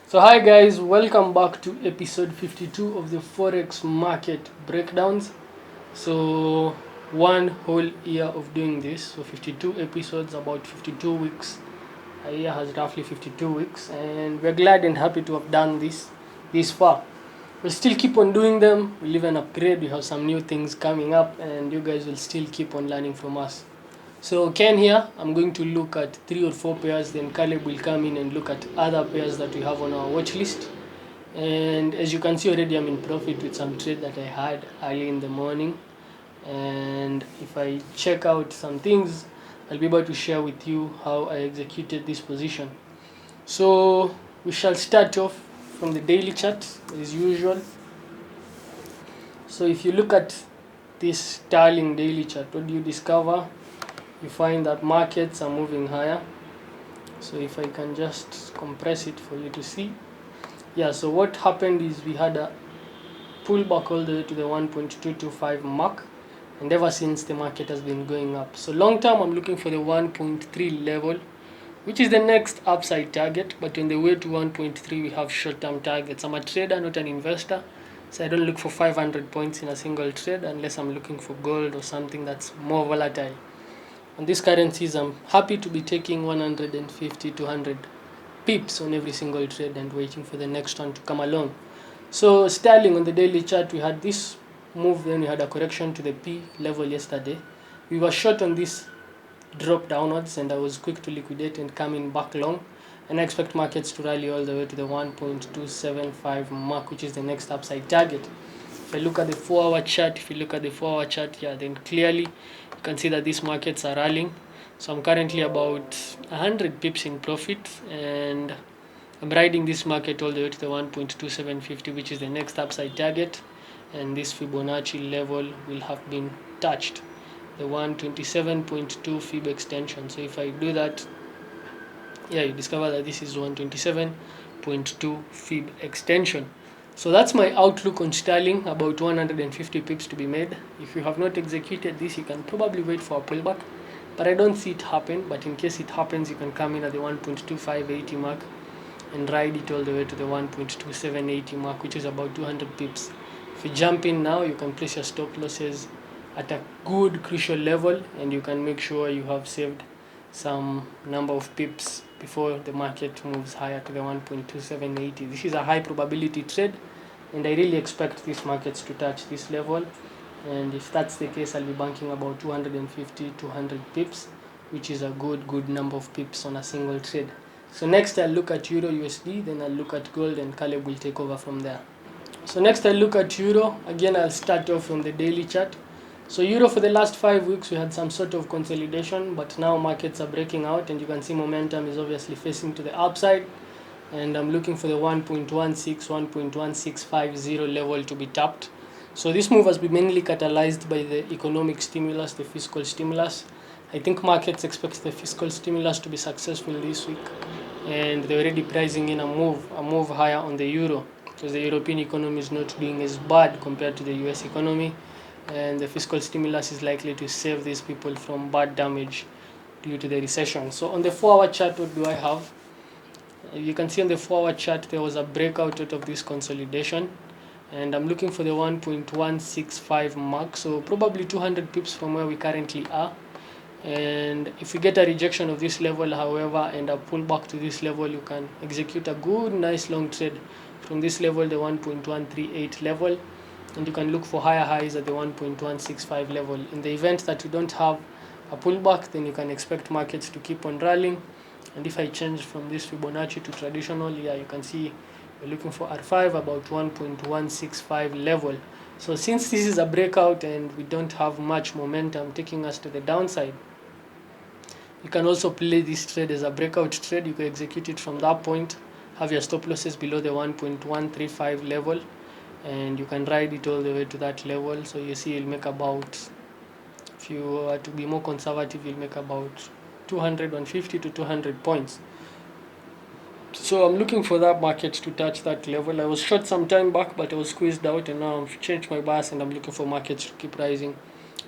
So hi guys, welcome back to episode 52 of the Forex market breakdowns. So one whole year of doing this, so 52 episodes, about 52 weeks. A year has roughly 52 weeks, and we're glad and happy to have done this far. We'll still keep on doing them. We'll even upgrade. We have some new things coming up, and you guys will still keep on learning from us. So Ken here, I'm going to look at 3 or 4 pairs, then Caleb will come in and look at other pairs that we have on our watch list. And as you can see already, I'm in profit with some trade that I had early in the morning. And if I check out some things, I'll be able to share with you how I executed this position. So we shall start off from the daily chart as usual. So if you look at this sterling daily chart, what do you discover? You find that markets are moving higher. So if I can just compress it for you to see. Yeah, so what happened is we had a pullback all the way to the 1.225 mark, and ever since the market has been going up. So long term, I'm looking for the 1.3 level, which is the next upside target. But on the way to 1.3, we have short term targets. I'm a trader, not an investor. So I don't look for 500 points in a single trade unless I'm looking for gold or something that's more volatile. On these currencies, I'm happy to be taking 150 to 100 pips on every single trade and waiting for the next one to come along. So sterling on the daily chart, we had this move, then we had a correction to the P level yesterday. We were short on this drop downwards, and I was quick to liquidate and come in back long. And I expect markets to rally all the way to the 1.275 mark, which is the next upside target. If I look at the 4-hour chart, yeah, then clearly you can see that these markets are rallying. So I'm currently about 100 pips in profit, and I'm riding this market all the way to the 1.2750, which is the next upside target. And this Fibonacci level will have been touched, the 127.2 fib extension. So if I do that, yeah, you discover that this is 127.2 fib extension. So that's my outlook on sterling, about 150 pips to be made. If you have not executed this, you can probably wait for a pullback, but I don't see it happen. But in case it happens, you can come in at the 1.2580 mark and ride it all the way to the 1.2780 mark, which is about 200 pips. If you jump in now, you can place your stop losses at a good crucial level, and you can make sure you have saved some number of pips before the market moves higher to the 1.2780. This is a high probability trade, and I really expect these markets to touch this level. And if that's the case, I'll be banking about 250 200 pips, which is a good number of pips on a single trade. So next I'll look at Euro USD, then I'll look at gold, and Caleb will take over from there. So next I'll look at Euro. Again, I'll start off on the daily chart. So Euro, for the last 5 weeks, we had some sort of consolidation, but now markets are breaking out, and you can see momentum is obviously facing to the upside. And I'm looking for the 1.16550 level to be tapped. So this move has been mainly catalyzed by the economic stimulus, the fiscal stimulus. I think markets expect the fiscal stimulus to be successful this week, and they're already pricing in a move higher on the euro, because the European economy is not doing as bad compared to the US economy, and the fiscal stimulus is likely to save these people from bad damage due to the recession. So on the 4-hour chart, what do I have? You can see on the 4-hour chart there was a breakout out of this consolidation, and I'm looking for the 1.165 mark, so probably 200 pips from where we currently are. And if we get a rejection of this level, however, and a pullback to this level, you can execute a good nice long trade from this level, the 1.138 level, and you can look for higher highs at the 1.165 level. In the event that you don't have a pullback, then you can expect markets to keep on rallying. And if I change from this Fibonacci to traditional, yeah, you can see we're looking for R5 about 1.165 level. So since this is a breakout and we don't have much momentum taking us to the downside, you can also play this trade as a breakout trade. You can execute it from that point, have your stop losses below the 1.135 level, and you can ride it all the way to that level. So you see you'll make about, if you were to be more conservative, you'll make about 250 to 200 points. So I'm looking for that market to touch that level. I was short some time back, but I was squeezed out, and now I've changed my bias, and I'm looking for markets to keep rising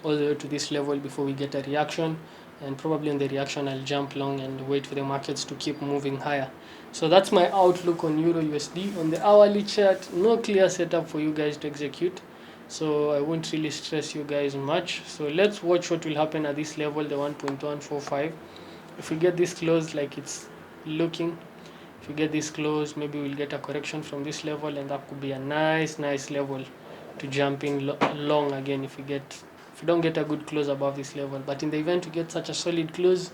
all the way to this level before we get a reaction. and probably on the reaction I'll jump long and wait for the markets to keep moving higher. So that's my outlook on Euro USD. On the hourly chart, no clear setup for you guys to execute, so I won't really stress you guys much. So let's watch what will happen at this level, the 1.145. If we get this close like it's looking, if we get this close, maybe we'll get a correction from this level, and that could be a nice level to jump in long again if we don't get a good close above this level. But in the event we get such a solid close,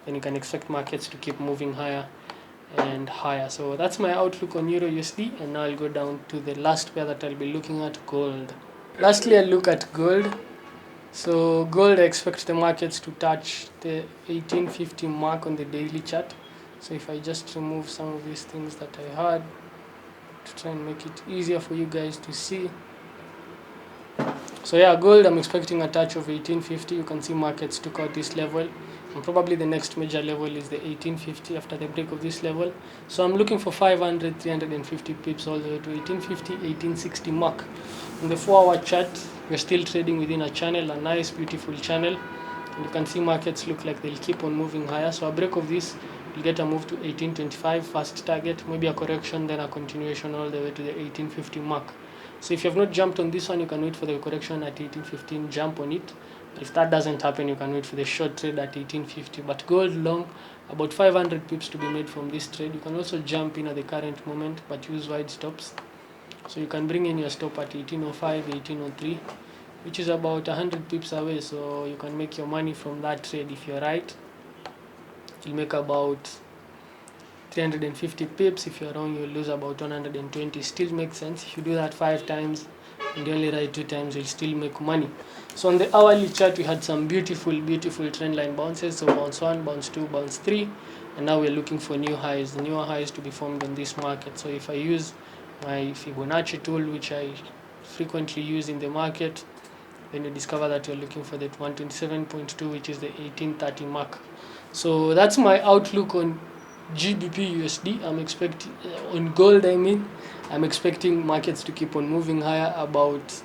then you can expect markets to keep moving higher and higher. So that's my outlook on Euro USD, and now I'll go down to the last pair that I'll be looking at, gold. Lastly, I'll look at gold. So gold, I expect the markets to touch the 1850 mark on the daily chart. So if I just remove some of these things that I had to try and make it easier for you guys to see. So yeah, gold, I'm expecting a touch of 1850. You can see markets took out this level, and probably the next major level is the 1850 after the break of this level. So I'm looking for 500, 350 pips all the way to 1850, 1860 mark. On the 4-hour chart, we're still trading within a channel, a nice beautiful channel, and you can see markets look like they'll keep on moving higher. So a break of this, we'll get a move to 1825 first target, maybe a correction, then a continuation all the way to the 1850 mark. So if you have not jumped on this one, you can wait for the correction at 1815, jump on it. If that doesn't happen, you can wait for the short trade at 1850. But gold long, about 500 pips to be made from this trade. You can also jump in at the current moment, but use wide stops. So you can bring in your stop at 1805, 1803, which is about 100 pips away. So you can make your money from that trade if you're right. You'll make about 350 pips. If you're wrong, you'll lose about 120. Still makes sense. If you do that 5 times and you only ride 2 times, you'll still make money. So on the hourly chart, we had some beautiful trend line bounces. So bounce 1, bounce 2, bounce 3, and now we're looking for new highs, newer highs to be formed on this market. So if I use my Fibonacci tool, which I frequently use in the market, then you discover that you're looking for that 127.2, which is the 1830 mark. So that's my outlook on GBP USD. I'm expecting on gold, I'm expecting markets to keep on moving higher, about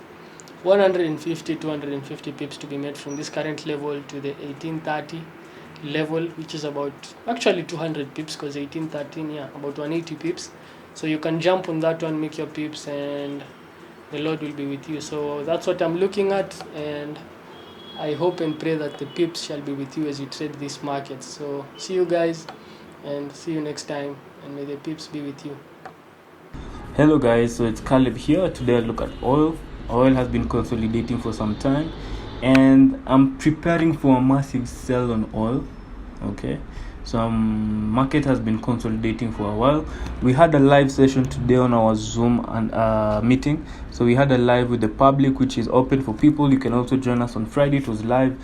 150 250 pips to be made from this current level to the 1830 level, which is about actually 200 pips, because 1813, yeah, about 180 pips. So you can jump on that one, make your pips, and the Lord will be with you. So that's what I'm looking at, and I hope and pray that the pips shall be with you as you trade this market. So see you guys, and see you next time, and may the pips be with you. Hello guys, so it's Caleb here. Today I look at oil. Oil has been consolidating for some time, and I'm preparing for a massive sell on oil. Okay, so market has been consolidating for a while. We had a live session today on our Zoom and meeting. So we had a live with the public, which is open for people. You can also join us on Friday. It was live.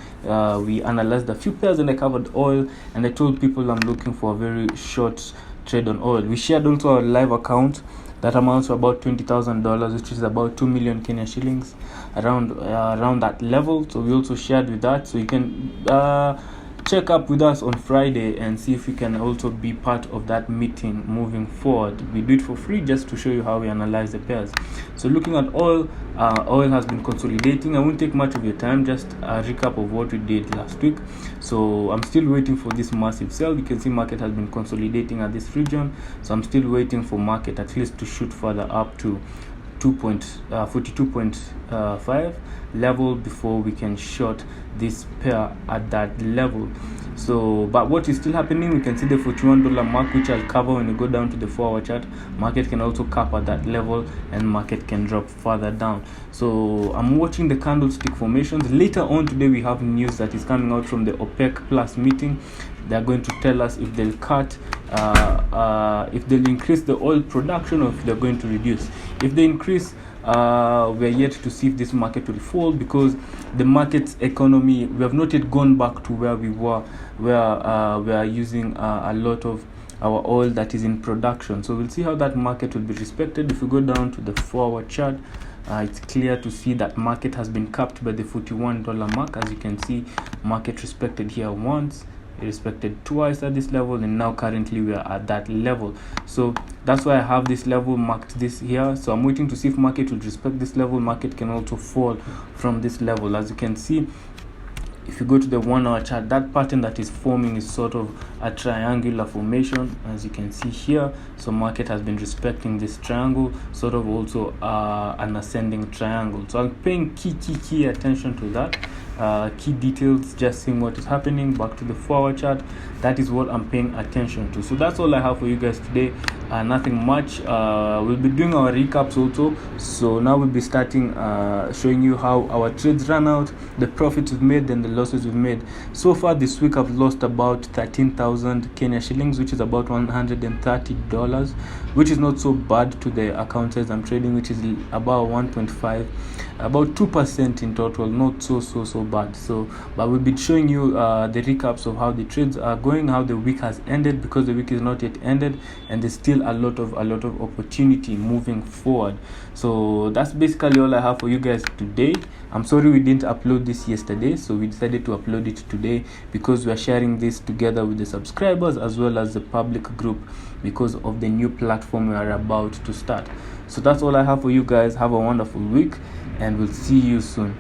We analyzed a few pairs and I covered oil, and I told people I'm looking for a very short trade on oil. We shared also our live account that amounts to about $20,000, which is about 2 million Kenya shillings, around that level. So we also shared with that. So you can check up with us on Friday and see if you can also be part of that meeting moving forward. We do it for free just to show you how we analyze the pairs. So looking at oil, oil has been consolidating. I won't take much of your time, just a recap of what we did last week. So I'm still waiting for this massive sell. You can see market has been consolidating at this region, so I'm still waiting for market at least to shoot further up to 42.5 level before we can short this pair at that level. So but what is still happening, we can see the $41 mark, which I'll cover when we go down to the 4-hour chart. Market can also cap at that level, and market can drop further down. So I'm watching the candlestick formations. Later on today we have news that is coming out from the OPEC Plus meeting. They're going to tell us if they'll cut, if they'll increase the oil production, or if they're going to reduce. If they increase, we're yet to see if this market will fall, because the market's economy, we have not yet gone back to where we were, where we are using a lot of our oil that is in production. So we'll see how that market will be respected. If we go down to the 4-hour chart, it's clear to see that market has been capped by the $41 mark. As you can see, market respected here once, respected twice at this level, and now currently we are at that level. So that's why I have this level marked this here. So I'm waiting to see if market will respect this level. Market can also fall from this level. As you can see, if you go to the 1 hour chart, that pattern that is forming is sort of a triangular formation, as you can see here. So market has been respecting this triangle, sort of also an ascending triangle. So I'm paying key attention to that. Key details, just seeing what is happening. Back to the 4 hour chart, that is what I'm paying attention to. So that's all I have for you guys today. Nothing much. We'll be doing our recaps also. So now we'll be starting showing you how our trades ran out, the profits we've made, and the losses we've made. So far this week I've lost about 13,000 Kenya shillings, which is about $130, which is not so bad to the accounts I'm trading, which is about 1.5, about 2% in total, not so bad. So but we'll be showing you the recaps of how the trades are going, how the week has ended, because the week is not yet ended and there's still a lot of opportunity moving forward. So that's basically all I have for you guys today. I'm sorry we didn't upload this yesterday, so we decided to upload it today because we are sharing this together with the subscribers as well as the public group, because of the new platform we are about to start. So that's all I have for you guys. Have a wonderful week and we'll see you soon.